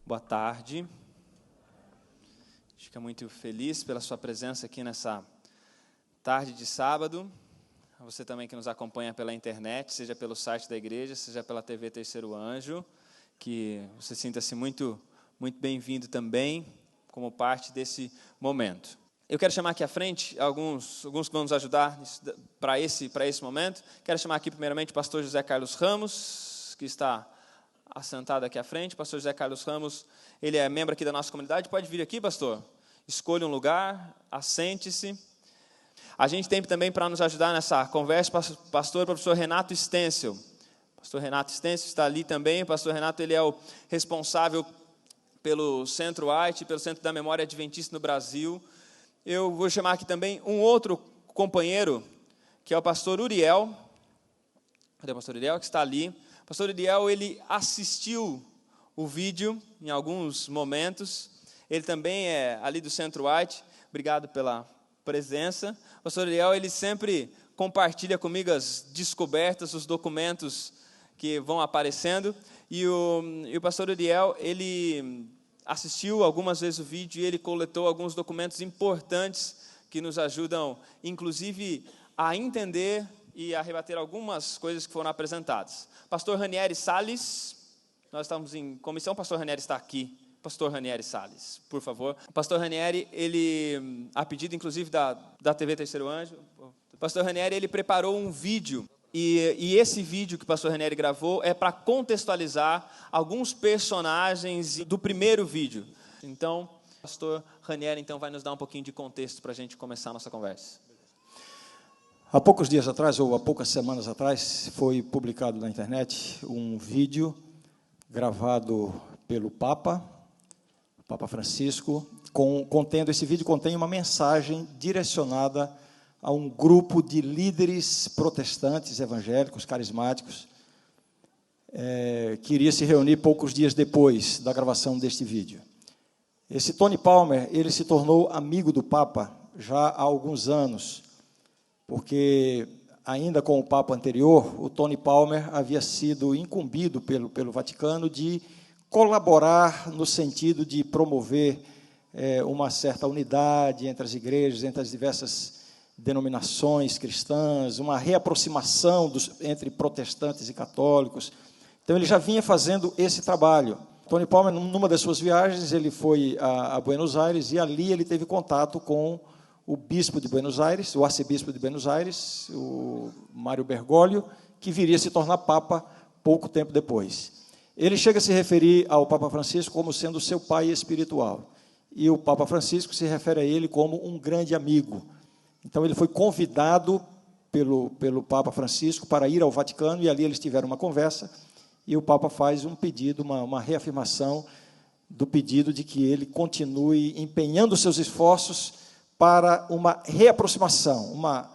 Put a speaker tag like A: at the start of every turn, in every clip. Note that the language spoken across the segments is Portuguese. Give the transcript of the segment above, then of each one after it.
A: Boa tarde. A gente fica muito feliz pela sua presença aqui nessa tarde de sábado. A você também que nos acompanha pela internet, seja pelo site da igreja, seja pela TV Terceiro Anjo, que você sinta-se muito bem-vindo também, como parte desse momento. Eu quero chamar aqui à frente alguns que vão nos ajudar para esse momento. Quero chamar aqui primeiramente o pastor José Carlos Ramos, que está assentado aqui à frente. O pastor José Carlos Ramos, ele é membro aqui da nossa comunidade. Pode vir aqui, pastor. Escolha um lugar, assente-se. A gente tem também para nos ajudar nessa conversa, pastor professor Renato Stencil. O pastor Renato Stencil está ali também. O pastor Renato, ele é o responsável pelo Centro White, pelo Centro da Memória Adventista no Brasil. Eu vou chamar aqui também um outro companheiro, que é o pastor Uriel. Cadê o pastor Uriel, que está ali? O pastor Uriel, ele assistiu o vídeo em alguns momentos. Ele também é ali do Centro White. Obrigado pela presença. O pastor Uriel, ele sempre compartilha comigo as descobertas, os documentos que vão aparecendo. E o pastor Uriel, ele assistiu algumas vezes o vídeo e ele coletou alguns documentos importantes que nos ajudam, inclusive, a entender e a rebater algumas coisas que foram apresentadas. Pastor Ranieri Salles, nós estamos em comissão, o pastor Ranieri está aqui. Pastor Ranieri Salles, por favor. O pastor Ranieri, ele, a pedido, inclusive, da TV Terceiro Anjo, o pastor Ranieri, ele preparou um vídeo. E esse vídeo que o pastor Ranieri gravou é para contextualizar alguns personagens do primeiro vídeo. Então, o pastor Ranieri então, vai nos dar um pouquinho de contexto para a gente começar a nossa conversa.
B: Há poucos dias atrás, ou há poucas semanas atrás, foi publicado na internet um vídeo gravado pelo Papa Francisco. Esse vídeo contém uma mensagem direcionada a um grupo de líderes protestantes, evangélicos, carismáticos, que iria se reunir poucos dias depois da gravação deste vídeo. Esse Tony Palmer, ele se tornou amigo do Papa já há alguns anos, porque, ainda com o Papa anterior, o Tony Palmer havia sido incumbido pelo Vaticano de colaborar no sentido de promover uma certa unidade entre as igrejas, entre as diversas denominações cristãs, uma reaproximação entre protestantes e católicos. Então, ele já vinha fazendo esse trabalho. Tony Palmer, numa das suas viagens, ele foi a Buenos Aires e ali ele teve contato com o bispo de Buenos Aires, o arcebispo de Buenos Aires, o Mário Bergoglio, que viria a se tornar Papa pouco tempo depois. Ele chega a se referir ao Papa Francisco como sendo seu pai espiritual. E o Papa Francisco se refere a ele como um grande amigo. Então, ele foi convidado pelo Papa Francisco para ir ao Vaticano, e ali eles tiveram uma conversa, e o Papa faz um pedido, uma reafirmação do pedido de que ele continue empenhando seus esforços para uma reaproximação, uma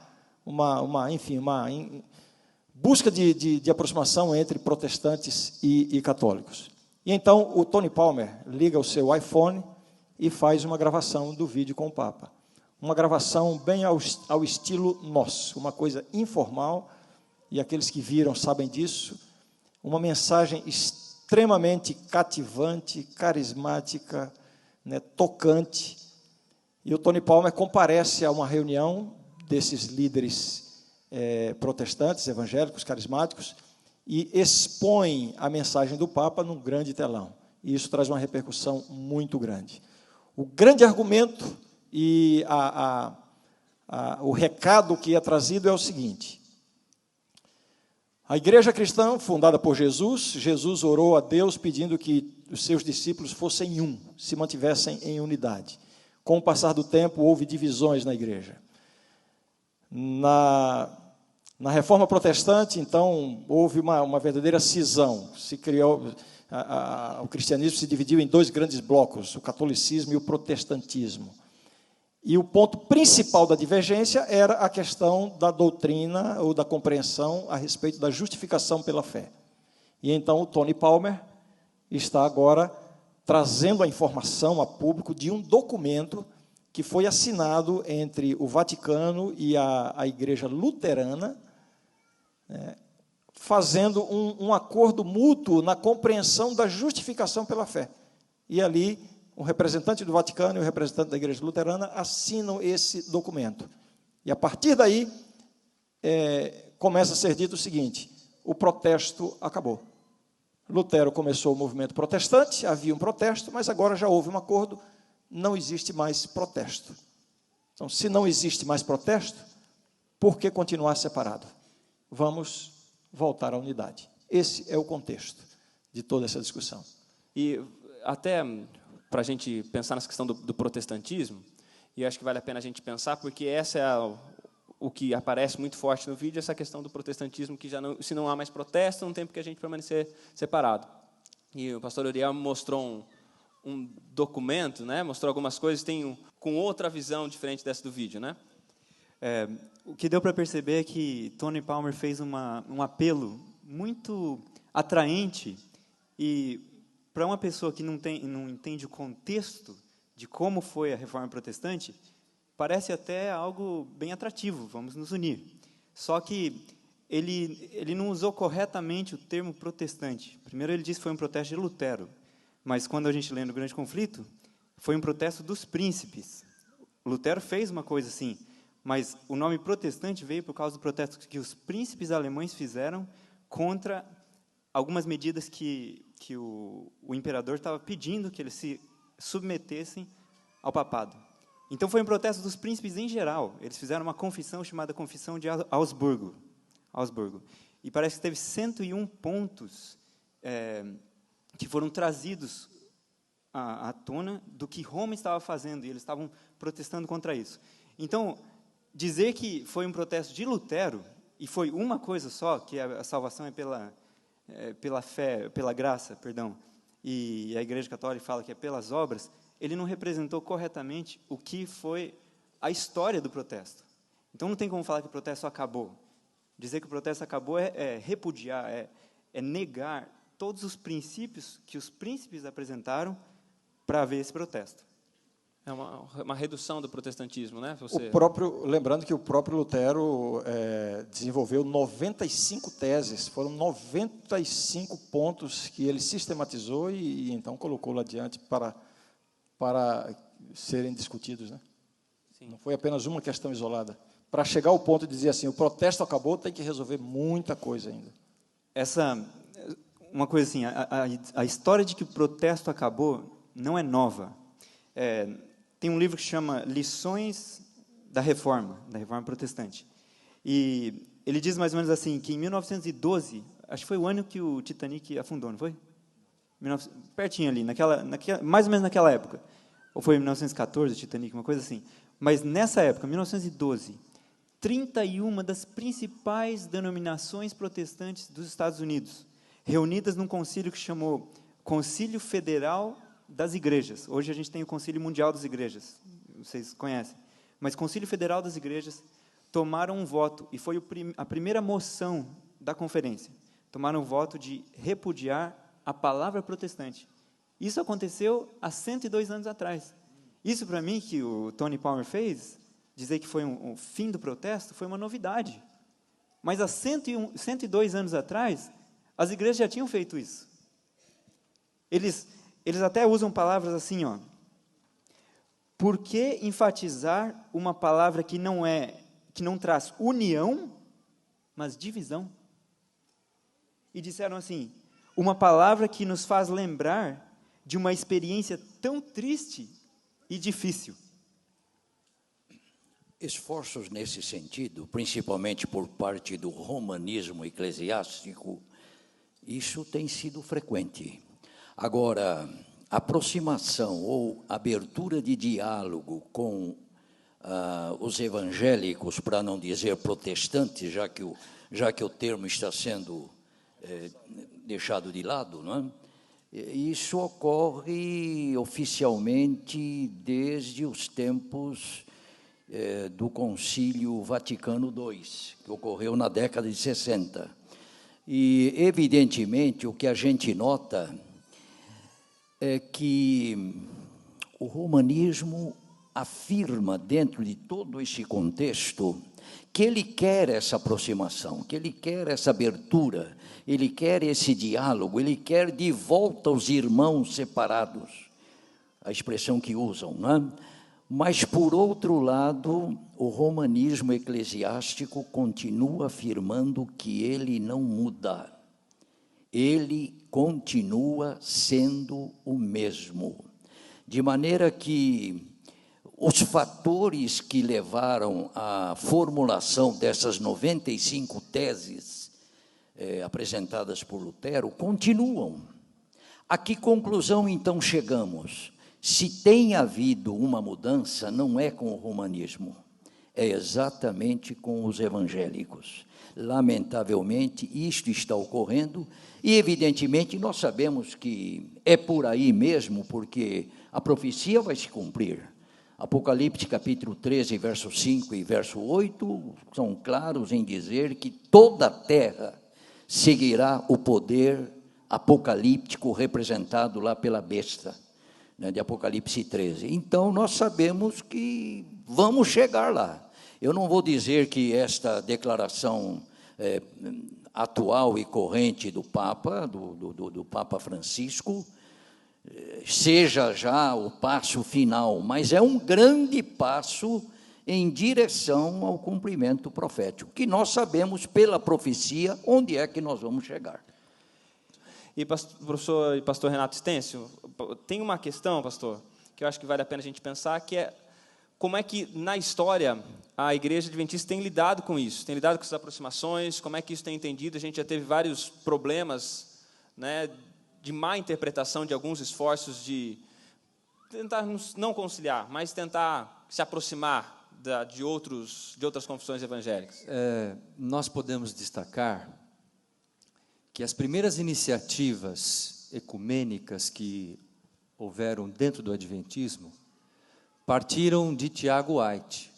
B: busca de aproximação entre protestantes e católicos. E então, o Tony Palmer liga o seu iPhone e faz uma gravação do vídeo com o Papa. Uma gravação bem ao estilo nosso, uma coisa informal, e aqueles que viram sabem disso, uma mensagem extremamente cativante, carismática, tocante. E o Tony Palmer comparece a uma reunião desses líderes protestantes, evangélicos, carismáticos, e expõe a mensagem do Papa num grande telão. E isso traz uma repercussão muito grande. O grande argumento e o recado que é trazido é o seguinte: a igreja cristã, fundada por Jesus orou a Deus pedindo que os seus discípulos fossem um, se mantivessem em unidade. Com o passar do tempo, houve divisões na igreja. Na Reforma Protestante, então, houve uma verdadeira cisão. Se criou, o cristianismo se dividiu em dois grandes blocos, o catolicismo e o protestantismo. E o ponto principal da divergência era a questão da doutrina ou da compreensão a respeito da justificação pela fé. E então o Tony Palmer está agora trazendo a informação a público de um documento que foi assinado entre o Vaticano e a Igreja Luterana, fazendo um acordo mútuo na compreensão da justificação pela fé. E ali, o representante do Vaticano e o representante da Igreja Luterana assinam esse documento. E, a partir daí, começa a ser dito o seguinte: o protesto acabou. Lutero começou o movimento protestante, havia um protesto, mas agora já houve um acordo, não existe mais protesto. Então, se não existe mais protesto, por que continuar separado? Vamos voltar à unidade. Esse é o contexto de toda essa discussão.
A: E até para a gente pensar nessa questão do protestantismo, e acho que vale a pena a gente pensar, porque essa é o que aparece muito forte no vídeo, essa questão do protestantismo, que já não, se não há mais protesto, não tem porque a gente permanecer separado. E o pastor Uriel mostrou um documento, né? Mostrou algumas coisas, com outra visão diferente dessa do vídeo, né?
C: O que deu para perceber é que Tony Palmer fez um apelo muito atraente, e para uma pessoa que não entende o contexto de como foi a Reforma Protestante, parece até algo bem atrativo, vamos nos unir. Só que ele não usou corretamente o termo protestante. Primeiro ele disse que foi um protesto de Lutero, mas quando a gente lê no Grande Conflito, foi um protesto dos príncipes. Lutero fez uma coisa assim, mas o nome protestante veio por causa do protesto que os príncipes alemães fizeram contra algumas medidas que o imperador estava pedindo que eles se submetessem ao papado. Então, foi um protesto dos príncipes em geral. Eles fizeram uma confissão chamada Confissão de Augsburgo. E parece que teve 101 pontos que foram trazidos à tona do que Roma estava fazendo, e eles estavam protestando contra isso. Então, dizer que foi um protesto de Lutero, e foi uma coisa só, que a salvação é pela fé, pela graça, perdão, e a Igreja Católica fala que é pelas obras, ele não representou corretamente o que foi a história do protesto. Então, não tem como falar que o protesto acabou. Dizer que o protesto acabou é repudiar, é negar todos os princípios que os príncipes apresentaram para haver esse protesto.
A: É uma redução do protestantismo, né?
B: Lembrando que o próprio Lutero desenvolveu 95 teses, foram 95 pontos que ele sistematizou e então colocou lá adiante para serem discutidos, né?
A: Sim.
B: Não foi apenas uma questão isolada. Para chegar ao ponto de dizer assim, o protesto acabou, tem que resolver muita coisa ainda.
C: Uma coisa assim, a história de que o protesto acabou não é nova. Tem um livro que chama Lições da Reforma Protestante. E ele diz mais ou menos assim, que em 1912, acho que foi o ano que o Titanic afundou, não foi? Pertinho ali, mais ou menos naquela época. Ou foi em 1914, o Titanic, uma coisa assim. Mas nessa época, 1912, 31 das principais denominações protestantes dos Estados Unidos, reunidas num concílio que chamou Concílio Federal das Igrejas. Hoje a gente tem o Concílio Mundial das Igrejas, vocês conhecem. Mas Concílio Federal das Igrejas tomaram um voto, e foi a primeira moção da conferência. Tomaram o voto de repudiar a palavra protestante. Isso aconteceu há 102 anos atrás. Isso, para mim, que o Tony Palmer fez, dizer que foi um fim do protesto, foi uma novidade. Mas há 102 anos atrás, as igrejas já tinham feito isso. Eles até usam palavras assim, ó. Por que enfatizar uma palavra que não traz união, mas divisão? E disseram assim, uma palavra que nos faz lembrar de uma experiência tão triste e difícil.
D: Esforços nesse sentido, principalmente por parte do romanismo eclesiástico, isso tem sido frequente. Agora, aproximação ou abertura de diálogo com os evangélicos, para não dizer protestantes, já que o termo está sendo deixado de lado, não é? Isso ocorre oficialmente desde os tempos do Concílio Vaticano II, que ocorreu na década de 60. E, evidentemente, o que a gente nota é que o romanismo afirma, dentro de todo esse contexto, que ele quer essa aproximação, que ele quer essa abertura, ele quer esse diálogo, ele quer de volta os irmãos separados. a expressão que usam, né? Mas, por outro lado, o romanismo eclesiástico continua afirmando que ele não muda. Ele continua sendo o mesmo. De maneira que os fatores que levaram à formulação dessas 95 teses apresentadas por Lutero continuam. A que conclusão, então, chegamos? Se tem havido uma mudança, não é com o romanismo, é exatamente com os evangélicos. Lamentavelmente, isto está ocorrendo, e, evidentemente, nós sabemos que é por aí mesmo, porque a profecia vai se cumprir. Apocalipse, capítulo 13, verso 5 e verso 8, são claros em dizer que toda a terra seguirá o poder apocalíptico representado lá pela besta, de Apocalipse 13. Então, nós sabemos que vamos chegar lá. Eu não vou dizer que esta declaração atual e corrente do Papa, do Papa Francisco, seja já o passo final, mas é um grande passo em direção ao cumprimento profético, que nós sabemos pela profecia onde é que nós vamos chegar.
A: E, professor e pastor Renato Stêncio, tem uma questão, pastor, que eu acho que vale a pena a gente pensar, que é como é que, na história, a Igreja Adventista tem lidado com isso, tem lidado com essas aproximações, como é que isso tem entendido. A gente já teve vários problemas, né, de má interpretação de alguns esforços de tentar não conciliar, mas tentar se aproximar de outras confissões evangélicas.
E: Nós podemos destacar que as primeiras iniciativas ecumênicas que houveram dentro do Adventismo partiram de Tiago White.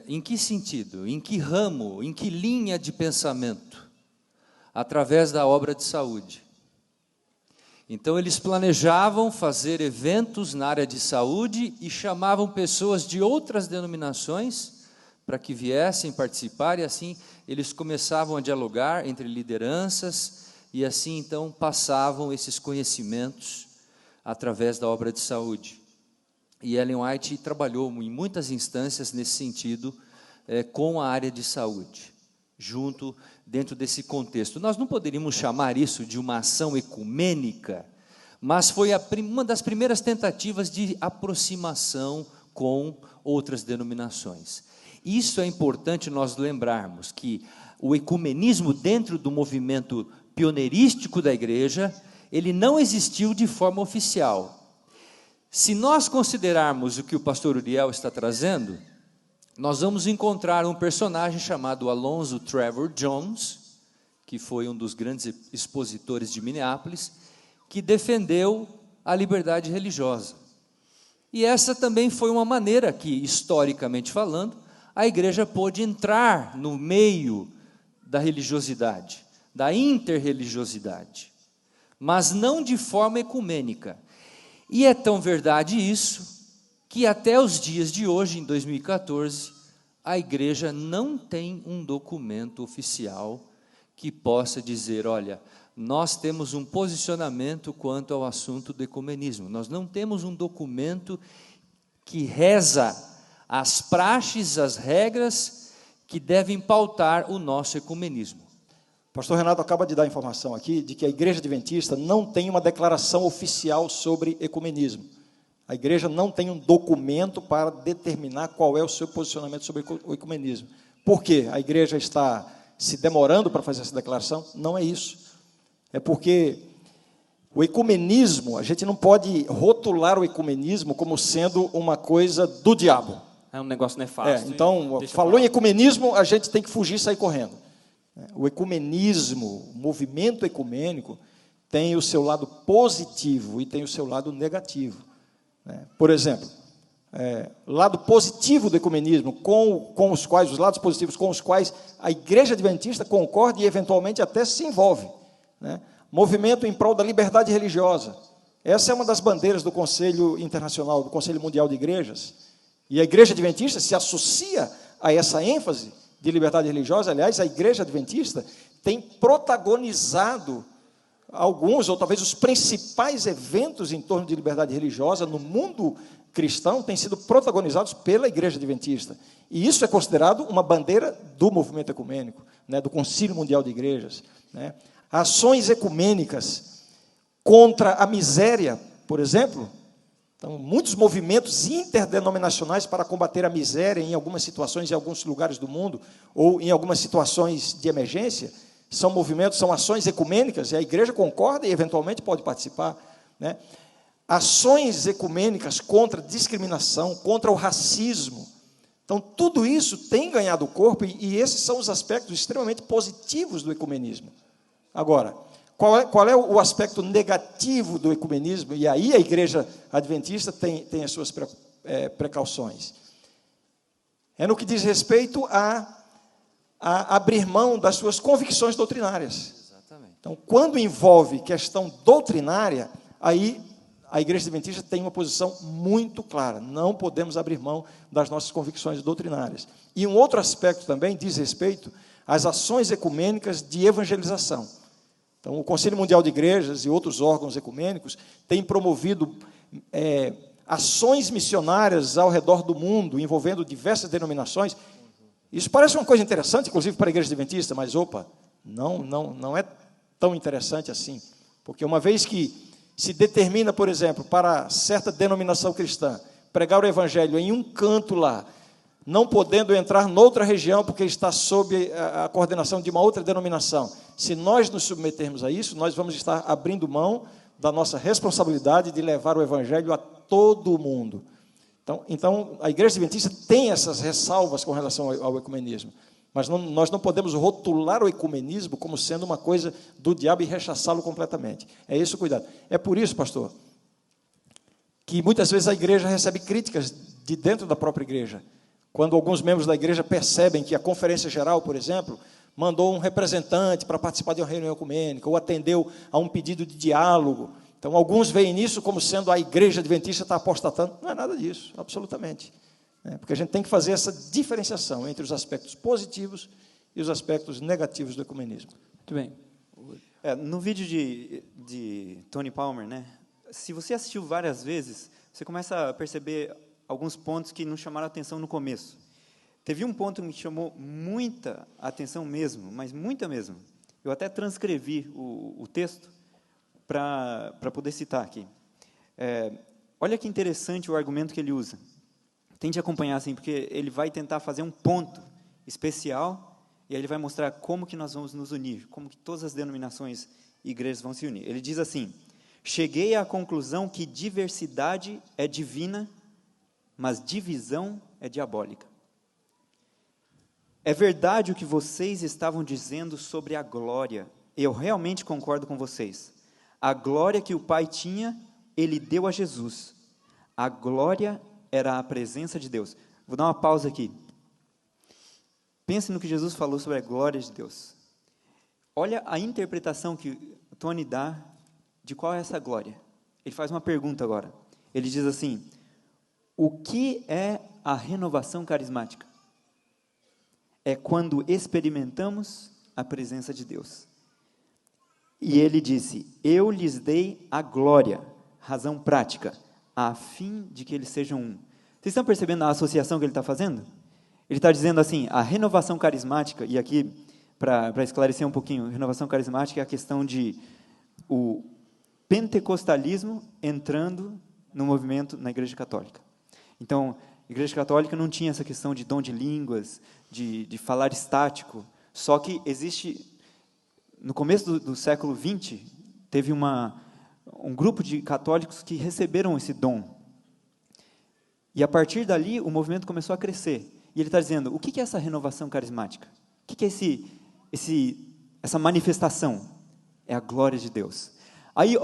E: Em que sentido? Em que ramo? Em que linha de pensamento? Através da obra de saúde. Então, eles planejavam fazer eventos na área de saúde e chamavam pessoas de outras denominações para que viessem participar, e assim eles começavam a dialogar entre lideranças, e assim, então, passavam esses conhecimentos através da obra de saúde. E Ellen White trabalhou em muitas instâncias nesse sentido, com a área de saúde, dentro desse contexto. Nós não poderíamos chamar isso de uma ação ecumênica, mas foi uma das primeiras tentativas de aproximação com outras denominações. Isso é importante nós lembrarmos, que o ecumenismo dentro do movimento pioneirístico da igreja, ele não existiu de forma oficial. Se nós considerarmos o que o pastor Uriel está trazendo, nós vamos encontrar um personagem chamado Alonzo Trevor Jones, que foi um dos grandes expositores de Minneapolis, que defendeu a liberdade religiosa. E essa também foi uma maneira que, historicamente falando, a igreja pôde entrar no meio da religiosidade, da interreligiosidade, mas não de forma ecumênica. E é tão verdade isso, que até os dias de hoje, em 2014, a igreja não tem um documento oficial que possa dizer, olha, nós temos um posicionamento quanto ao assunto do ecumenismo. Nós não temos um documento que reza as praxes, as regras que devem pautar o nosso ecumenismo.
B: O pastor Renato acaba de dar informação aqui de que a Igreja Adventista não tem uma declaração oficial sobre ecumenismo. A igreja não tem um documento para determinar qual é o seu posicionamento sobre o ecumenismo. Por quê? A igreja está se demorando para fazer essa declaração? Não é isso. É porque o ecumenismo, a gente não pode rotular o ecumenismo como sendo uma coisa do diabo.
A: É um negócio nefasto.
B: Então, falou em ecumenismo, a gente tem que fugir e sair correndo. O ecumenismo, o movimento ecumênico, tem o seu lado positivo e tem o seu lado negativo. Por exemplo, lado positivo do ecumenismo, os lados positivos com os quais a Igreja Adventista concorda e, eventualmente, até se envolve. Movimento em prol da liberdade religiosa. Essa é uma das bandeiras do Conselho Internacional, do Conselho Mundial de Igrejas. E a Igreja Adventista se associa a essa ênfase de liberdade religiosa. Aliás, a Igreja Adventista tem protagonizado alguns, ou talvez os principais eventos em torno de liberdade religiosa no mundo cristão têm sido protagonizados pela Igreja Adventista. E isso é considerado uma bandeira do movimento ecumênico, né, do Concílio Mundial de Igrejas. Né. Ações ecumênicas contra a miséria, por exemplo. Então, muitos movimentos interdenominacionais para combater a miséria em algumas situações, em alguns lugares do mundo, ou em algumas situações de emergência, são movimentos, são ações ecumênicas, e a igreja concorda e, eventualmente, pode participar. Né. Ações ecumênicas contra a discriminação, contra o racismo. Então, tudo isso tem ganhado corpo, e esses são os aspectos extremamente positivos do ecumenismo. Agora, qual é o aspecto negativo do ecumenismo? E aí a Igreja Adventista tem as suas precauções. É no que diz respeito a abrir mão das suas convicções doutrinárias.
E: Exatamente.
B: Então, quando envolve questão doutrinária, aí a Igreja Adventista tem uma posição muito clara. Não podemos abrir mão das nossas convicções doutrinárias. E um outro aspecto também diz respeito às ações ecumênicas de evangelização. Então, o Concílio Mundial de Igrejas e outros órgãos ecumênicos têm promovido ações missionárias ao redor do mundo, envolvendo diversas denominações. Isso parece uma coisa interessante, inclusive para a Igreja Adventista, mas, não é tão interessante assim. Porque uma vez que se determina, por exemplo, para certa denominação cristã, pregar o Evangelho em um canto lá, não podendo entrar noutra região, porque está sob a coordenação de uma outra denominação. Se nós nos submetermos a isso, nós vamos estar abrindo mão da nossa responsabilidade de levar o Evangelho a todo o mundo. Então a Igreja Adventista tem essas ressalvas com relação ao ecumenismo, mas nós não podemos rotular o ecumenismo como sendo uma coisa do diabo e rechaçá-lo completamente. É esse o cuidado. É por isso, pastor, que muitas vezes a igreja recebe críticas de dentro da própria igreja. Quando alguns membros da igreja percebem que a Conferência Geral, por exemplo, mandou um representante para participar de uma reunião ecumênica, ou atendeu a um pedido de diálogo. Então, alguns veem nisso como sendo a Igreja Adventista está apostatando. Não é nada disso, absolutamente. Porque a gente tem que fazer essa diferenciação entre os aspectos positivos e os aspectos negativos do ecumenismo.
C: Muito bem. No vídeo de Tony Palmer, né, se você assistiu várias vezes, você começa a perceber alguns pontos que nos chamaram a atenção no começo. Teve um ponto que me chamou muita atenção mesmo, mas muita mesmo. Eu até transcrevi o texto para poder citar aqui. Olha que interessante o argumento que ele usa. Tente acompanhar assim, porque ele vai tentar fazer um ponto especial e aí ele vai mostrar como que nós vamos nos unir, como que todas as denominações e igrejas vão se unir. Ele diz assim: cheguei à conclusão que diversidade é divina, mas divisão é diabólica. É verdade o que vocês estavam dizendo sobre a glória. Eu realmente concordo com vocês. A glória que o Pai tinha, Ele deu a Jesus. A glória era a presença de Deus. Vou dar uma pausa aqui. Pense no que Jesus falou sobre a glória de Deus. Olha a interpretação que Tony dá de qual é essa glória. Ele faz uma pergunta agora. Ele diz assim: o que é a renovação carismática? É quando experimentamos a presença de Deus. E ele disse: eu lhes dei a glória, razão prática, a fim de que eles sejam um. Vocês estão percebendo a associação que ele está fazendo? Ele está dizendo assim, a renovação carismática, e aqui, para esclarecer um pouquinho, renovação carismática é a questão de o pentecostalismo entrando no movimento na Igreja Católica. Então, a Igreja Católica não tinha essa questão de dom de línguas, de falar estático, só que existe, no começo do século XX, teve um grupo de católicos que receberam esse dom. E a partir dali, o movimento começou a crescer. E ele está dizendo, o que é essa renovação carismática? O que é essa manifestação? É a glória de Deus. Aí,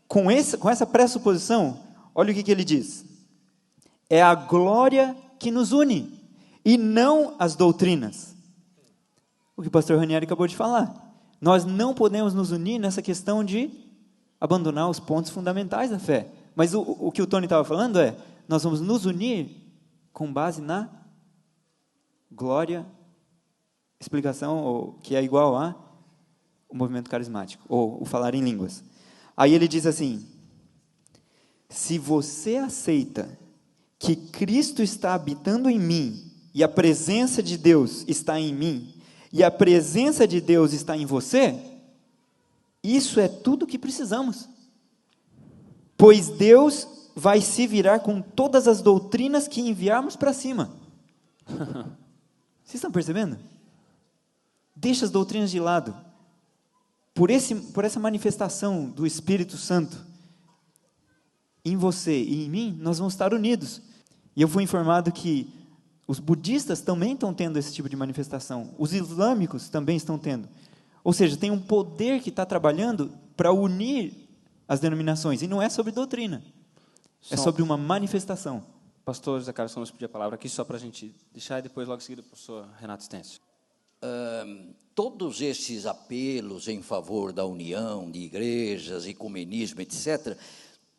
C: com essa pressuposição, olha o que ele diz. É a glória que nos une, e não as doutrinas. O que o pastor Ranieri acabou de falar. Nós não podemos nos unir nessa questão de abandonar os pontos fundamentais da fé. Mas o que o Tony estava falando é, nós vamos nos unir com base na glória, explicação que é igual a o movimento carismático, ou o falar em línguas. Aí ele diz assim: se você aceita que Cristo está habitando em mim, e a presença de Deus está em mim, e a presença de Deus está em você, isso é tudo que precisamos. Pois Deus vai se virar com todas as doutrinas que enviarmos para cima. Vocês estão percebendo? Deixa as doutrinas de lado. Por essa manifestação do Espírito Santo em você e em mim, nós vamos estar unidos. E eu fui informado que os budistas também estão tendo esse tipo de manifestação. Os islâmicos também estão tendo. Ou seja, tem um poder que está trabalhando para unir as denominações. E não é sobre doutrina. É sobre uma manifestação.
A: Pastor José Carlos, vamos pedir a palavra aqui só para a gente deixar e depois, logo em seguida, o professor Renato Stêncio.
D: Todos esses apelos em favor da união de igrejas, ecumenismo, etc.,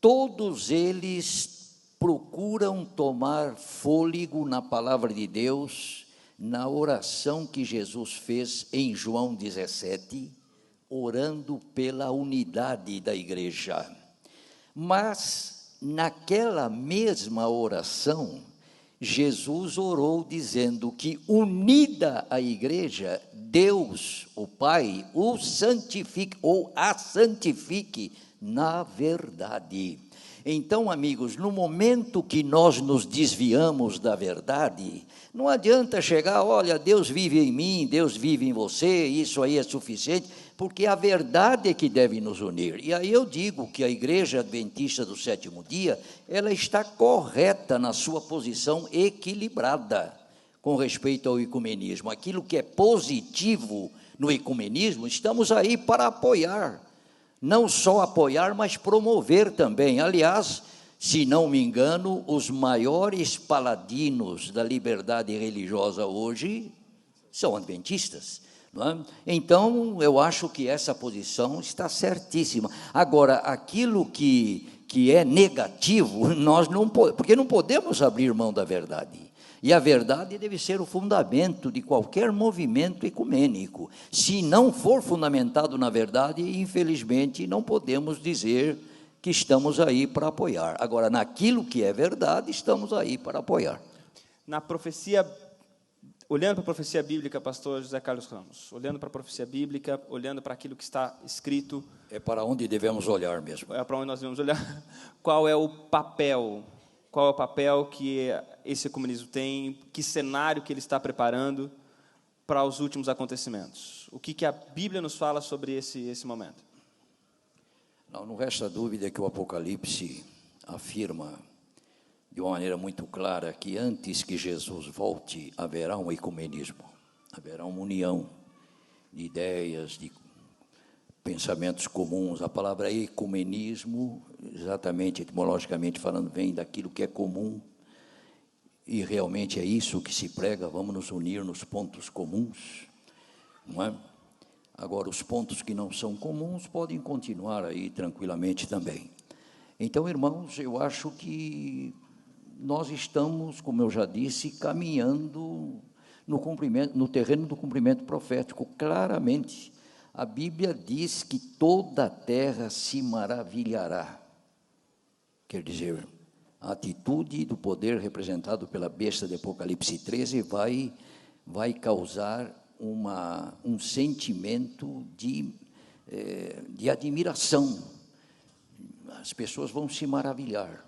D: todos eles procuram tomar fôlego na palavra de Deus, na oração que Jesus fez em João 17, orando pela unidade da igreja. Mas, naquela mesma oração, Jesus orou dizendo que, unida a igreja, Deus, o Pai, o santifique ou a santifique na verdade. Então, amigos, no momento que nós nos desviamos da verdade, não adianta chegar, olha, Deus vive em mim, Deus vive em você, isso aí é suficiente, porque a verdade é que deve nos unir. E aí eu digo que a Igreja Adventista do Sétimo Dia, ela está correta na sua posição equilibrada com respeito ao ecumenismo. Aquilo que é positivo no ecumenismo, estamos aí para apoiar. Não só apoiar, mas promover também. Aliás, se não me engano, os maiores paladinos da liberdade religiosa hoje são adventistas. Não é? Então, eu acho que essa posição está certíssima. Agora, aquilo que é negativo, nós não podemos, porque não podemos abrir mão da verdade. E a verdade deve ser o fundamento de qualquer movimento ecumênico. Se não for fundamentado na verdade, infelizmente, não podemos dizer que estamos aí para apoiar. Agora, naquilo que é verdade, estamos aí para apoiar.
A: Na profecia, olhando para a profecia bíblica, pastor José Carlos Ramos, olhando para a profecia bíblica, olhando para aquilo que está escrito...
D: É para onde devemos olhar mesmo.
A: É para onde nós devemos olhar. Qual é o papel? Qual é o papel que esse ecumenismo tem? Que cenário que ele está preparando para os últimos acontecimentos? O que a Bíblia nos fala sobre esse momento?
D: Não resta dúvida que o Apocalipse afirma de uma maneira muito clara que antes que Jesus volte, haverá um ecumenismo, haverá uma união de ideias, de pensamentos comuns. A palavra ecumenismo, exatamente, etimologicamente falando, vem daquilo que é comum, e realmente é isso que se prega, vamos nos unir nos pontos comuns, não é? Agora, os pontos que não são comuns podem continuar aí tranquilamente também. Então, irmãos, eu acho que nós estamos, como eu já disse, caminhando no terreno do cumprimento profético, claramente. A Bíblia diz que toda a terra se maravilhará. Quer dizer, a atitude do poder representado pela besta de Apocalipse 13 vai causar um sentimento de admiração. As pessoas vão se maravilhar.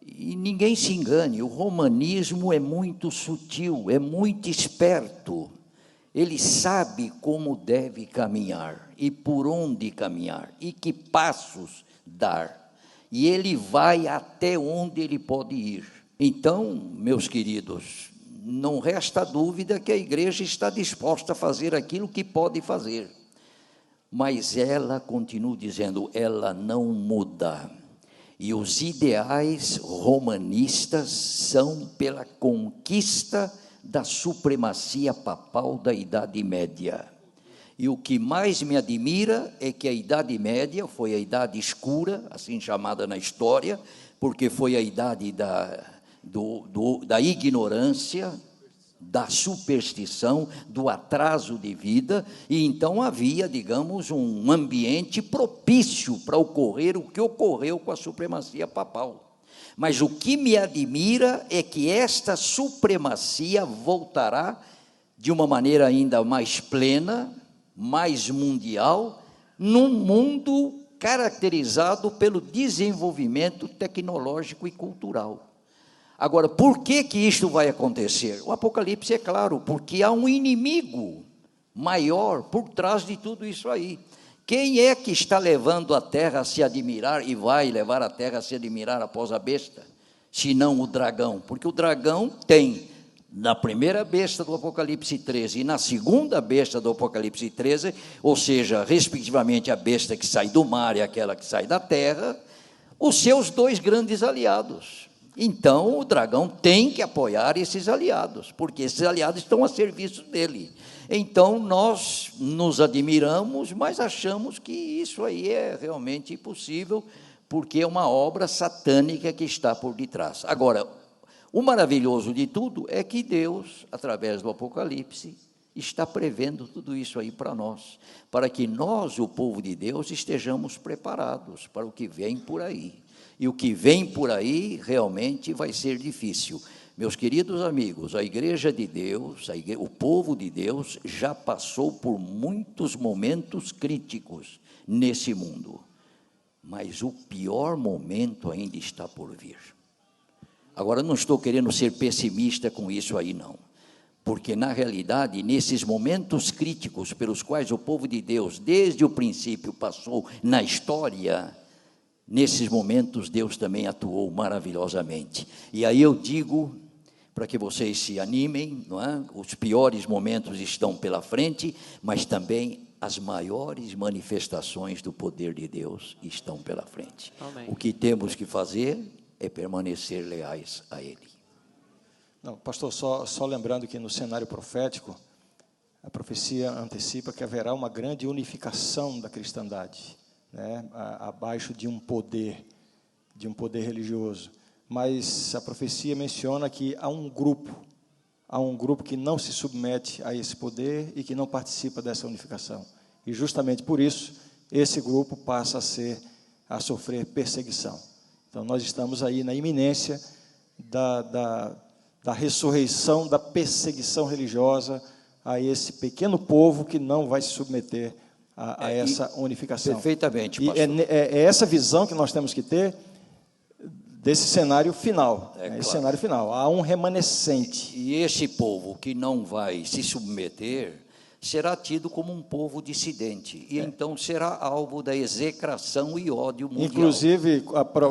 D: E ninguém se engane, o romanismo é muito sutil, é muito esperto. Ele sabe como deve caminhar, e por onde caminhar, e que passos dar. E ele vai até onde ele pode ir. Então, meus queridos, não resta dúvida que a igreja está disposta a fazer aquilo que pode fazer. Mas ela, continuo dizendo, ela não muda. E os ideais romanistas são pela conquista da supremacia papal da Idade Média. E o que mais me admira é que a Idade Média foi a idade escura, assim chamada na história, porque foi a idade da ignorância, da superstição, do atraso de vida, e então havia, digamos, um ambiente propício para ocorrer o que ocorreu com a supremacia papal. Mas o que me admira é que esta supremacia voltará de uma maneira ainda mais plena, mais mundial, num mundo caracterizado pelo desenvolvimento tecnológico e cultural. Agora, por que isto vai acontecer? O Apocalipse é claro, porque há um inimigo maior por trás de tudo isso aí. Quem é que está levando a terra a se admirar e vai levar a terra a se admirar após a besta? Senão o dragão, porque o dragão tem, na primeira besta do Apocalipse 13 e na segunda besta do Apocalipse 13, ou seja, respectivamente a besta que sai do mar e aquela que sai da terra, os seus dois grandes aliados. Então, o dragão tem que apoiar esses aliados, porque esses aliados estão a serviço dele. Então, nós nos admiramos, mas achamos que isso aí é realmente impossível, porque é uma obra satânica que está por detrás. Agora, o maravilhoso de tudo é que Deus, através do Apocalipse, está prevendo tudo isso aí para nós, para que nós, o povo de Deus, estejamos preparados para o que vem por aí. E o que vem por aí realmente vai ser difícil. Meus queridos amigos, a igreja de Deus, o povo de Deus, já passou por muitos momentos críticos nesse mundo. Mas o pior momento ainda está por vir. Agora, não estou querendo ser pessimista com isso aí, não. Porque, na realidade, nesses momentos críticos pelos quais o povo de Deus, desde o princípio, passou na história, nesses momentos Deus também atuou maravilhosamente. E aí eu digo, para que vocês se animem, não é? Os piores momentos estão pela frente, mas também as maiores manifestações do poder de Deus estão pela frente. Amém. O que temos que fazer é permanecer leais a Ele.
B: Não, pastor, só lembrando que no cenário profético, a profecia antecipa que haverá uma grande unificação da cristandade, né, abaixo de um poder religioso. Mas a profecia menciona que há um grupo que não se submete a esse poder e que não participa dessa unificação. E justamente por isso, esse grupo passa a sofrer perseguição. Então, nós estamos aí na iminência da ressurreição, da perseguição religiosa a esse pequeno povo que não vai se submeter a essa unificação.
D: Perfeitamente,
B: pastor. E é essa visão que nós temos que ter desse cenário final. Esse claro. Cenário final. Há um remanescente.
D: E esse povo que não vai se submeter será tido como um povo dissidente. E então será alvo da execração e ódio mundial.
B: Inclusive,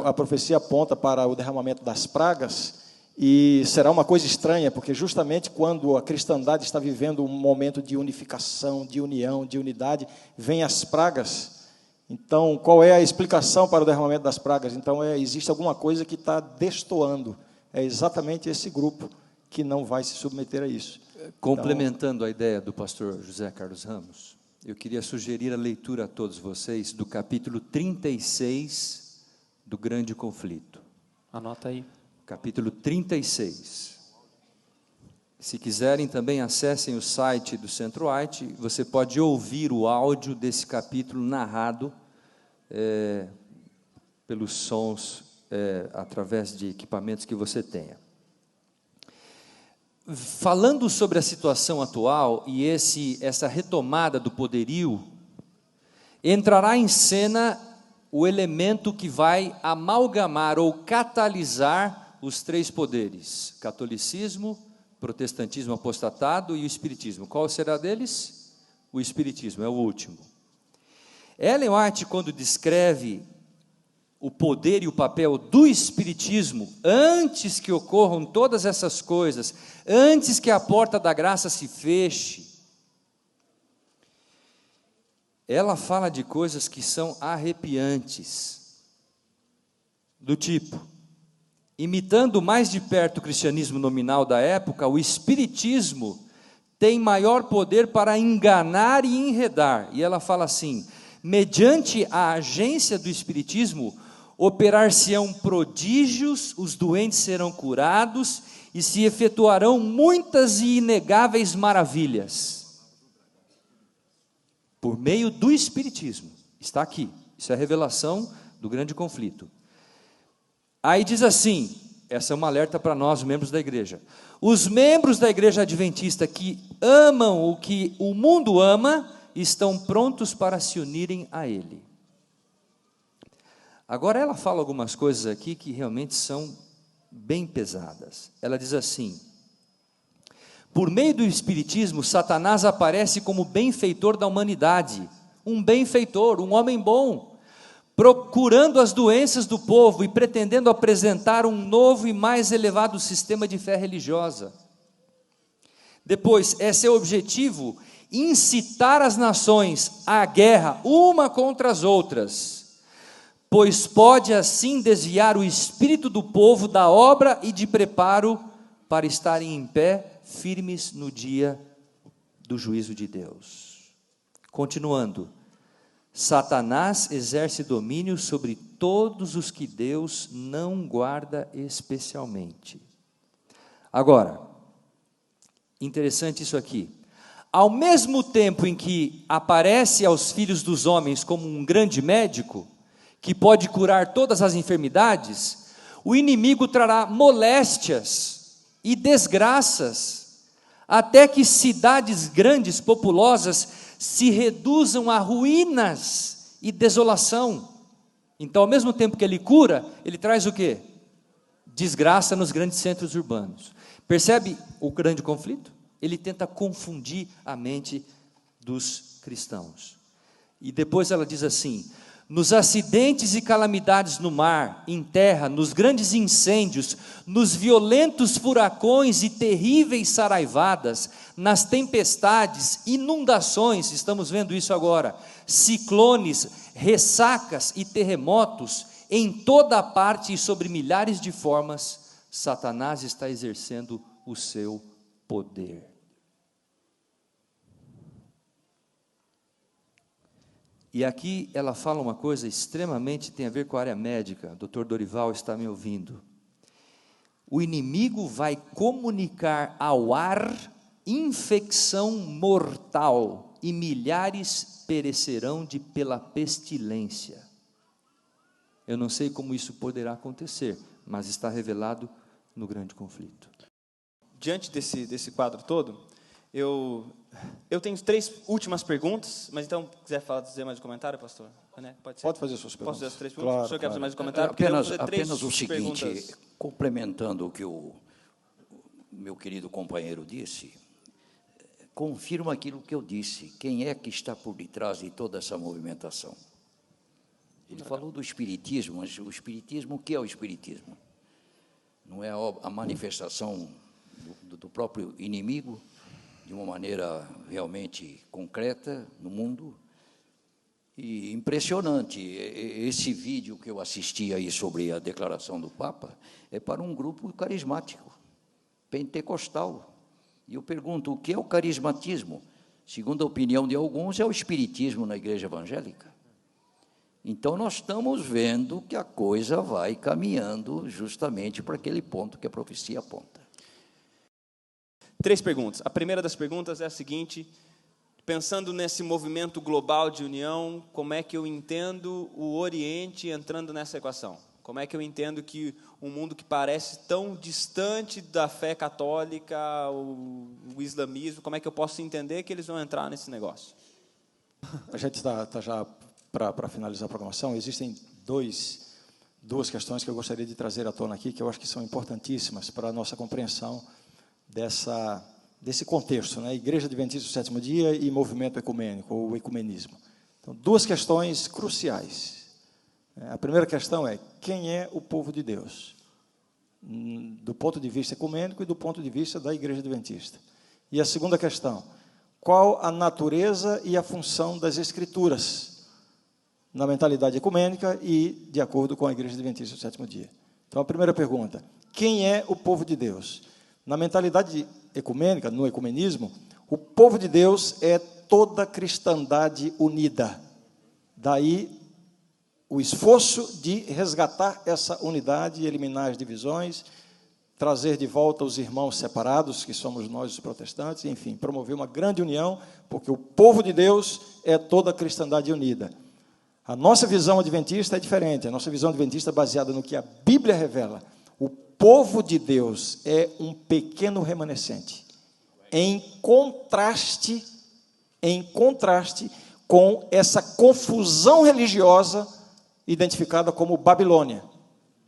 B: a profecia aponta para o derramamento das pragas, e será uma coisa estranha, porque justamente quando a cristandade está vivendo um momento de unificação, de união, de unidade, vêm as pragas. Então, qual é a explicação para o derramamento das pragas? Então, existe alguma coisa que está destoando. É exatamente esse grupo que não vai se submeter a isso.
E: Complementando a ideia do pastor José Carlos Ramos, eu queria sugerir a leitura a todos vocês do capítulo 36 do Grande Conflito.
A: Anota aí.
E: Capítulo 36. Se quiserem, também acessem o site do Centro-White. Você pode ouvir o áudio desse capítulo narrado pelos sons, através de equipamentos que você tenha. Falando sobre a situação atual e essa retomada do poderio, entrará em cena o elemento que vai amalgamar ou catalisar os três poderes: catolicismo, protestantismo apostatado e o espiritismo. Qual será deles? O espiritismo, é o último. Ellen White, quando descreve o poder e o papel do espiritismo, antes que ocorram todas essas coisas, antes que a porta da graça se feche, ela fala de coisas que são arrepiantes, do tipo: imitando mais de perto o cristianismo nominal da época, o espiritismo tem maior poder para enganar e enredar. E ela fala assim: mediante a agência do espiritismo, operar-se-ão prodígios, os doentes serão curados e se efetuarão muitas e inegáveis maravilhas. Por meio do Espiritismo. Está aqui. Isso é a revelação do grande conflito. Aí diz assim, essa é uma alerta para nós, membros da igreja. Os membros da igreja adventista que amam o que o mundo ama, estão prontos para se unirem a ele. Agora ela fala algumas coisas aqui que realmente são bem pesadas. Ela diz assim: por meio do Espiritismo, Satanás aparece como benfeitor da humanidade, um benfeitor, um homem bom, procurando as doenças do povo e pretendendo apresentar um novo e mais elevado sistema de fé religiosa. Depois, é seu objetivo incitar as nações à guerra uma contra as outras, pois pode assim desviar o espírito do povo da obra e de preparo para estarem em pé, firmes no dia do juízo de Deus. Continuando, Satanás exerce domínio sobre todos os que Deus não guarda especialmente. Agora, interessante isso aqui. Ao mesmo tempo em que aparece aos filhos dos homens como um grande médico, que pode curar todas as enfermidades, o inimigo trará moléstias e desgraças, até que cidades grandes, populosas, se reduzam a ruínas e desolação. Então, ao mesmo tempo que ele cura, ele traz o quê? Desgraça nos grandes centros urbanos. Percebe o grande conflito? Ele tenta confundir a mente dos cristãos. E depois ela diz assim: nos acidentes e calamidades no mar, em terra, nos grandes incêndios, nos violentos furacões e terríveis saraivadas, nas tempestades, inundações, estamos vendo isso agora, ciclones, ressacas e terremotos, em toda a parte e sobre milhares de formas, Satanás está exercendo o seu poder. E aqui ela fala uma coisa extremamente, tem a ver com a área médica, o Dr. Dorival está me ouvindo. O inimigo vai comunicar ao ar infecção mortal, e milhares perecerão pela pestilência. Eu não sei como isso poderá acontecer, mas está revelado no grande conflito.
A: Diante desse quadro todo, eu tenho 3 últimas perguntas, mas então, quiser fazer mais um comentário, pastor? Pode ser?
B: Pode fazer suas perguntas.
A: Posso fazer as 3 perguntas?
B: Claro,
A: o senhor quer fazer mais um
B: claro.
A: comentário?
D: Apenas o seguinte, complementando o que o meu querido companheiro disse, confirma aquilo que eu disse. Quem é que está por detrás de toda essa movimentação? Ele falou do espiritismo, mas o espiritismo, o que é o espiritismo? Não é a manifestação do próprio inimigo, de uma maneira realmente concreta no mundo? E impressionante, esse vídeo que eu assisti aí sobre a declaração do Papa, é para um grupo carismático, pentecostal. E eu pergunto, o que é o carismatismo? Segundo a opinião de alguns, é o espiritismo na igreja evangélica. Então, nós estamos vendo que a coisa vai caminhando justamente para aquele ponto que a profecia aponta.
A: 3 perguntas. A primeira das perguntas é a seguinte: pensando nesse movimento global de união, como é que eu entendo o Oriente entrando nessa equação? Como é que eu entendo que um mundo que parece tão distante da fé católica, o islamismo, como é que eu posso entender que eles vão entrar nesse negócio?
B: A gente está já para finalizar a programação. Existem duas questões que eu gostaria de trazer à tona aqui, que eu acho que são importantíssimas para a nossa compreensão desse contexto, né? Igreja Adventista do Sétimo Dia e movimento ecumênico, ou ecumenismo. Então, 2 questões cruciais. A primeira questão é: quem é o povo de Deus? Do ponto de vista ecumênico e do ponto de vista da Igreja Adventista. E a segunda questão: qual a natureza e a função das Escrituras na mentalidade ecumênica e de acordo com a Igreja Adventista do Sétimo Dia? Então, a primeira pergunta: quem é o povo de Deus? Na mentalidade ecumênica, no ecumenismo, o povo de Deus é toda a cristandade unida. Daí o esforço de resgatar essa unidade e eliminar as divisões, trazer de volta os irmãos separados, que somos nós os protestantes, enfim, promover uma grande união, porque o povo de Deus é toda a cristandade unida. A nossa visão adventista é diferente, a nossa visão adventista é baseada no que a Bíblia revela. O povo de Deus é um pequeno remanescente, em contraste com essa confusão religiosa identificada como Babilônia.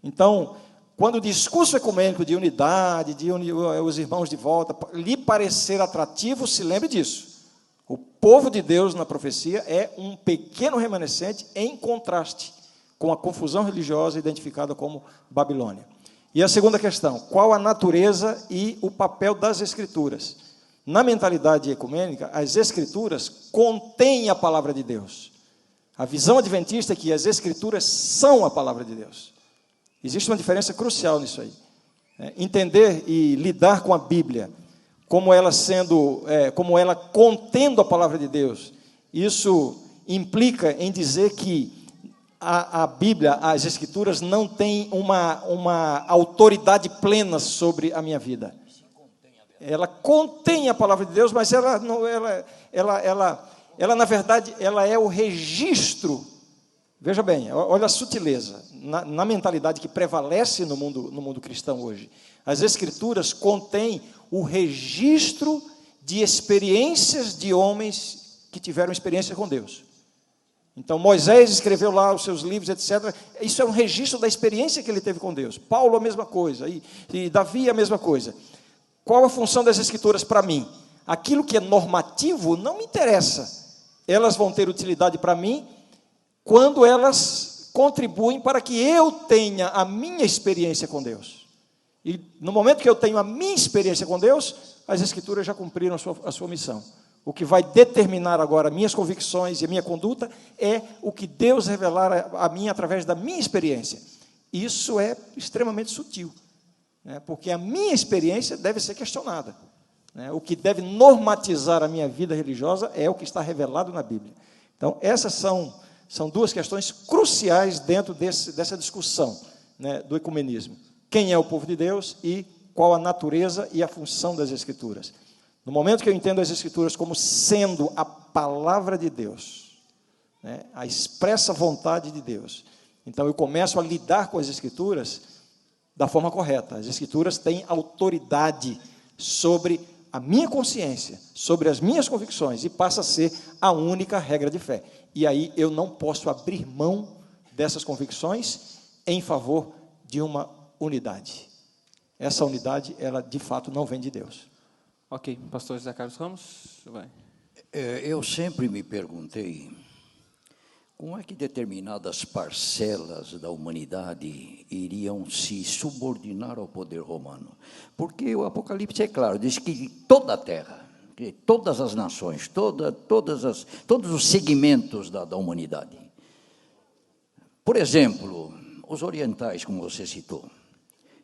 B: Então, quando o discurso ecumênico de unidade, de unir os irmãos de volta, lhe parecer atrativo, se lembre disso. O povo de Deus na profecia é um pequeno remanescente em contraste com a confusão religiosa identificada como Babilônia. E a segunda questão, qual a natureza e o papel das Escrituras? Na mentalidade ecumênica, as Escrituras contêm a palavra de Deus. A visão adventista é que as Escrituras são a palavra de Deus. Existe uma diferença crucial nisso aí. Entender e lidar com a Bíblia, como ela contendo a palavra de Deus, isso implica em dizer que a Bíblia, as Escrituras, não têm uma autoridade plena sobre a minha vida. Ela contém a palavra de Deus, mas ela na verdade, ela é o registro. Veja bem, olha a sutileza, na mentalidade que prevalece no mundo cristão hoje. As Escrituras contêm o registro de experiências de homens que tiveram experiência com Deus. Então, Moisés escreveu lá os seus livros, etc. Isso é um registro da experiência que ele teve com Deus. Paulo, a mesma coisa, e Davi, a mesma coisa. Qual a função das Escrituras para mim? Aquilo que é normativo não me interessa. Elas vão ter utilidade para mim quando elas contribuem para que eu tenha a minha experiência com Deus. E no momento que eu tenho a minha experiência com Deus, as Escrituras já cumpriram a sua missão. O que vai determinar agora minhas convicções e a minha conduta é o que Deus revelar a mim através da minha experiência. Isso é extremamente sutil, porque a minha experiência deve ser questionada. O que deve normatizar a minha vida religiosa é o que está revelado na Bíblia. Então, essas são duas questões cruciais dentro dessa discussão, do ecumenismo. Quem é o povo de Deus e qual a natureza e a função das Escrituras. No momento que eu entendo as Escrituras como sendo a palavra de Deus, a expressa vontade de Deus, então eu começo a lidar com as Escrituras da forma correta. As Escrituras têm autoridade sobre a minha consciência, sobre as minhas convicções, e passa a ser a única regra de fé. E aí eu não posso abrir mão dessas convicções em favor de uma unidade. Essa unidade, ela de fato não vem de Deus.
A: Ok, pastor José Carlos Ramos, vai.
D: Eu sempre me perguntei como é que determinadas parcelas da humanidade iriam se subordinar ao poder romano. Porque o Apocalipse é claro, diz que toda a terra, que todas as nações, todos os segmentos da humanidade. Por exemplo, os orientais, como você citou.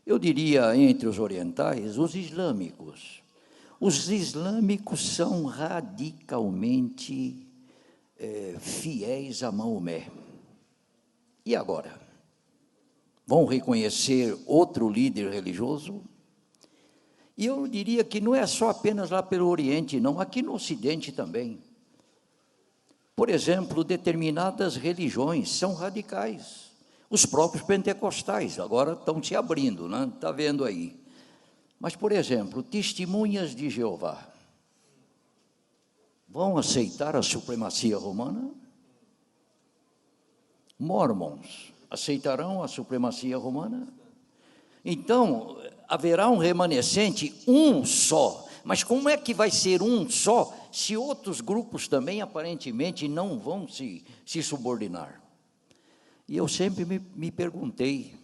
D: Eu diria, entre os orientais, os islâmicos. Os islâmicos são radicalmente fiéis a Maomé. E agora? Vão reconhecer outro líder religioso? E eu diria que não é só apenas lá pelo Oriente, não, aqui no Ocidente também. Por exemplo, determinadas religiões são radicais. Os próprios pentecostais agora estão se abrindo, né? Está vendo aí. Mas, por exemplo, testemunhas de Jeová vão aceitar a supremacia romana? Mormons aceitarão a supremacia romana? Então, haverá um remanescente, um só. Mas como é que vai ser um só, se outros grupos também, aparentemente, não vão se subordinar? E eu sempre me perguntei,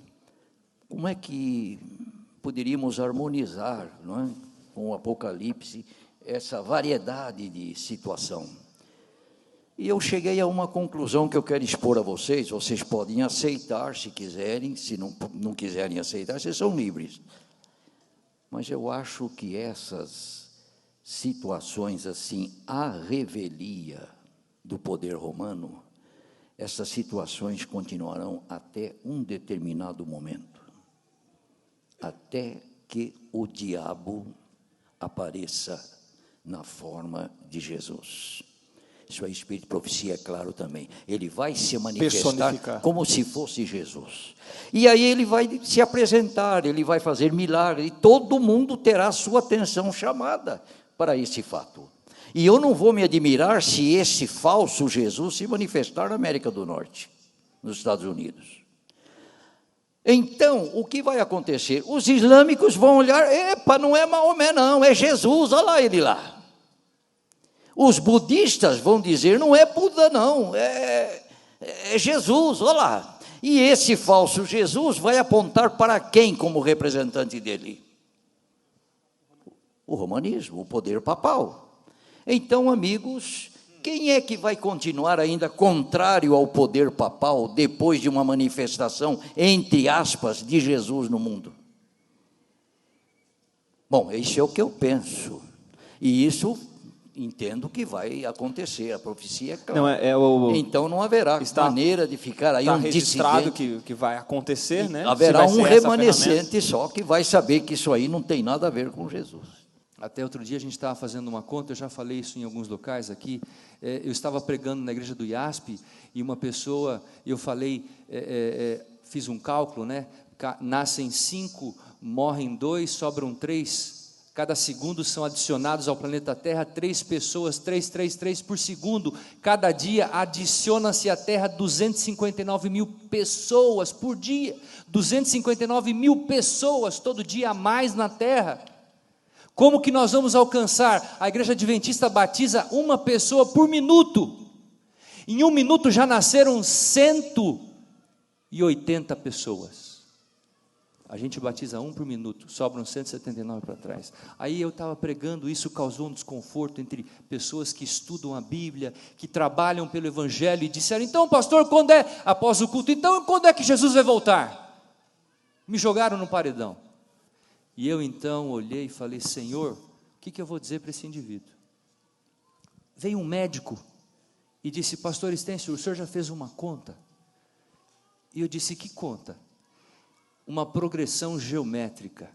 D: como é que poderíamos harmonizar, não é, com o Apocalipse, essa variedade de situação. E eu cheguei a uma conclusão que eu quero expor a vocês. Vocês podem aceitar se quiserem, se não quiserem aceitar, vocês são livres. Mas eu acho que essas situações assim, à revelia do poder romano, essas situações continuarão até um determinado momento. Até que o diabo apareça na forma de Jesus. Isso é espírito de profecia, é claro também. Ele vai se manifestar como se fosse Jesus. E aí ele vai se apresentar, ele vai fazer milagre, e todo mundo terá sua atenção chamada para esse fato. E eu não vou me admirar se esse falso Jesus se manifestar na América do Norte, nos Estados Unidos. Então, o que vai acontecer? Os islâmicos vão olhar, epa, não é Maomé não, é Jesus, olha lá ele lá. Os budistas vão dizer, não é Buda não, é Jesus, olha lá. E esse falso Jesus vai apontar para quem como representante dele? O romanismo, o poder papal. Então, amigos, quem é que vai continuar ainda contrário ao poder papal depois de uma manifestação, entre aspas, de Jesus no mundo? Bom, isso é o que eu penso. E isso entendo que vai acontecer, a profecia é clara. Então não haverá maneira de ficar aí um
A: registrado que vai acontecer, né?
D: Haverá um remanescente só que vai saber que isso aí não tem nada a ver com Jesus.
E: Até outro dia a gente estava fazendo uma conta, eu já falei isso em alguns locais aqui, eu estava pregando na igreja do IASP, e uma pessoa, eu falei, fiz um cálculo, né? Nascem 5, morrem 2, sobram 3, cada segundo são adicionados ao planeta Terra 3 pessoas, 3 por segundo, cada dia adiciona-se à Terra 259 mil pessoas por dia, 259 mil pessoas todo dia a mais na Terra. Como que nós vamos alcançar? A Igreja Adventista batiza uma pessoa por minuto. Em 1 minuto já nasceram 180 pessoas. A gente batiza 1 por minuto, sobram 179 para trás. Aí eu estava pregando, isso causou um desconforto entre pessoas que estudam a Bíblia, que trabalham pelo Evangelho, e disseram, então pastor, quando é? Após o culto, então quando é que Jesus vai voltar? Me jogaram no paredão. E eu então olhei e falei, Senhor, o que eu vou dizer para esse indivíduo? Veio um médico e disse, pastor Estêncio, o senhor já fez uma conta? E eu disse, que conta? Uma progressão geométrica.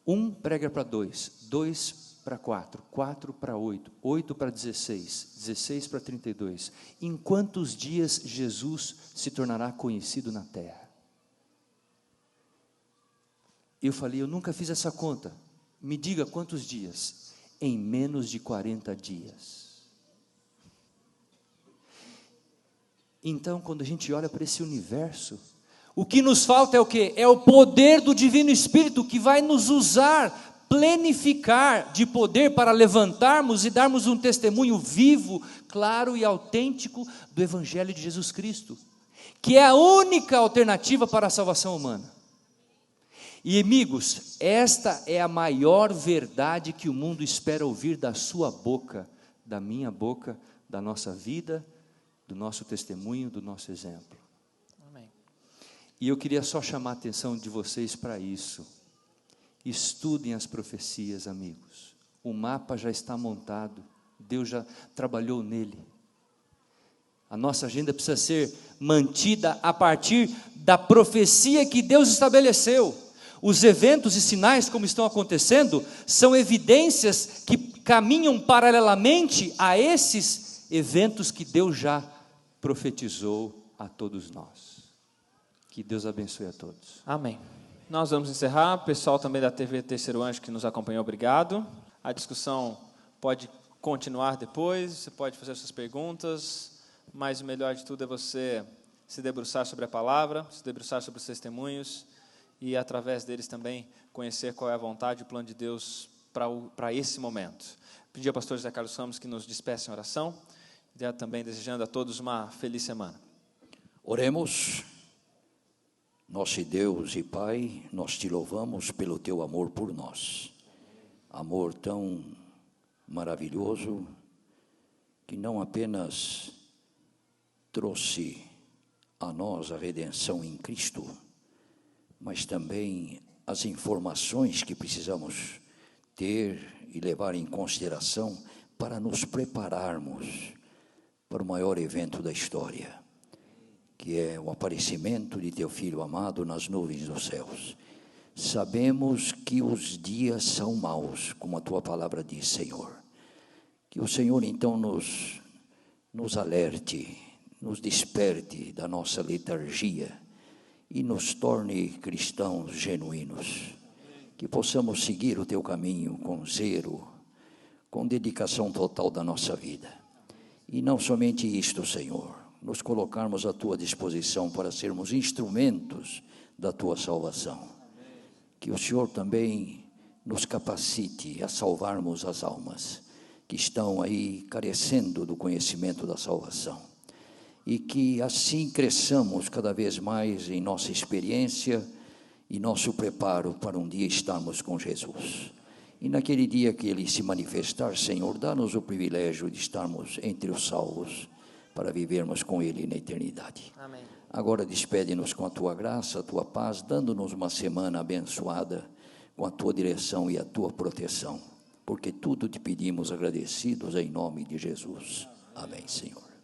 E: 1 prega para 2, 2 para 4, 4 para 8, 8 para 16, 16 para 32. Em quantos dias Jesus se tornará conhecido na terra? Eu falei, eu nunca fiz essa conta. Me diga quantos dias? Em menos de 40 dias. Então, quando a gente olha para esse universo, o que nos falta é o quê? É o poder do Divino Espírito que vai nos usar, plenificar de poder para levantarmos e darmos um testemunho vivo, claro e autêntico do Evangelho de Jesus Cristo, que é a única alternativa para a salvação humana. E amigos, esta é a maior verdade que o mundo espera ouvir da sua boca, da minha boca, da nossa vida, do nosso testemunho, do nosso exemplo. Amém. E eu queria só chamar a atenção de vocês para isso. Estudem as profecias, amigos. O mapa já está montado, Deus já trabalhou nele. A nossa agenda precisa ser mantida a partir da profecia que Deus estabeleceu. Os eventos e sinais como estão acontecendo são evidências que caminham paralelamente a esses eventos que Deus já profetizou a todos nós. Que Deus abençoe a todos.
A: Amém. Nós vamos encerrar. O pessoal também da TV Terceiro Anjo que nos acompanhou, obrigado. A discussão pode continuar depois, você pode fazer suas perguntas, mas o melhor de tudo é você se debruçar sobre a palavra, se debruçar sobre os testemunhos, e através deles também conhecer qual é a vontade e o plano de Deus para esse momento. Pedir ao pastor José Carlos Ramos que nos despeça em oração, e também desejando a todos uma feliz semana.
D: Oremos. Nosso Deus e Pai, nós te louvamos pelo teu amor por nós, amor tão maravilhoso, que não apenas trouxe a nós a redenção em Cristo, mas também as informações que precisamos ter e levar em consideração para nos prepararmos para o maior evento da história, que é o aparecimento de teu Filho amado nas nuvens dos céus. Sabemos que os dias são maus, como a tua palavra diz, Senhor. Que o Senhor então nos alerte, nos desperte da nossa letargia e nos torne cristãos genuínos. Que possamos seguir o teu caminho com zelo, com dedicação total da nossa vida. E não somente isto, Senhor, nos colocarmos à tua disposição para sermos instrumentos da tua salvação. Que o Senhor também nos capacite a salvarmos as almas que estão aí carecendo do conhecimento da salvação. E que assim cresçamos cada vez mais em nossa experiência e nosso preparo para um dia estarmos com Jesus. E naquele dia que Ele se manifestar, Senhor, dá-nos o privilégio de estarmos entre os salvos para vivermos com Ele na eternidade.
A: Amém.
D: Agora despede-nos com a Tua graça, a Tua paz, dando-nos uma semana abençoada com a Tua direção e a Tua proteção. Porque tudo te pedimos agradecidos em nome de Jesus. Amém, Senhor.